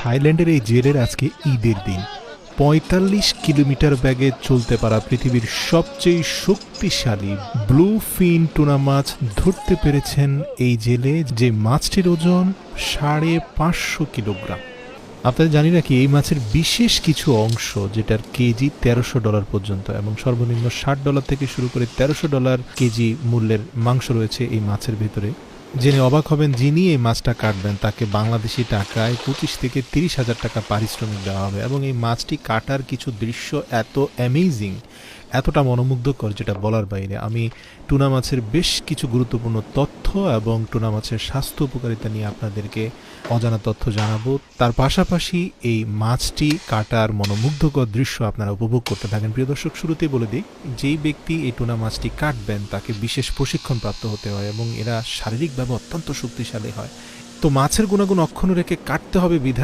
থাইল্যান্ডের এই জেলের আজকে ঈদের দিন। ৪৫ কিলোমিটার বেগে চলতে পারা পৃথিবীর সবচেয়ে শক্তিশালী ব্লু ফিন টুনা মাছ ধরতে পেরেছেন এই জেলে, যে মাছটির ওজন ৫৫০ কিলোগ্রাম। আপনাদের জানি নাকি এই মাছের বিশেষ কিছু অংশ, যেটার কেজি $১৩০০ পর্যন্ত এবং সর্বনিম্ন $৬০ থেকে শুরু করে $১৩০০ কেজি মূল্যের মাংস রয়েছে এই মাছের ভেতরে। জেনে অবাক হবেন, যিনি এই মাছটা কাটবেন তাকে বাংলাদেশি টাকায় ২৫ থেকে ৩০,০০০ টাকা পারিশ্রমিক দেওয়া হবে। এবং এই মাছটি কাটার কিছু দৃশ্য এত অ্যামেজিং, এতটা মনোমুগ্ধকর, যেটা বলার বাইরে। আমি টুনা মাছের বেশ কিছু গুরুত্বপূর্ণ তথ্য এবং টুনা মাছের স্বাস্থ্য উপকারিতা নিয়ে আপনাদেরকে অজানা তথ্য জানাবো। তার পাশাপাশি এই মাছটি কাটার মনোমুগ্ধকর দৃশ্য আপনারা উপভোগ করতে থাকেন। প্রিয় দর্শক, শুরুতেই বলে দিই, যেই ব্যক্তি এই টুনা মাছটি কাটবেন তাকে বিশেষ প্রশিক্ষণ প্রাপ্ত হতে হয় এবং এরা শারীরিকভাবে অত্যন্ত শক্তিশালী হয়। তো মাছের গুণাগুণ অক্ষুণ্ণ রেখে কাটতে হবে বিধায়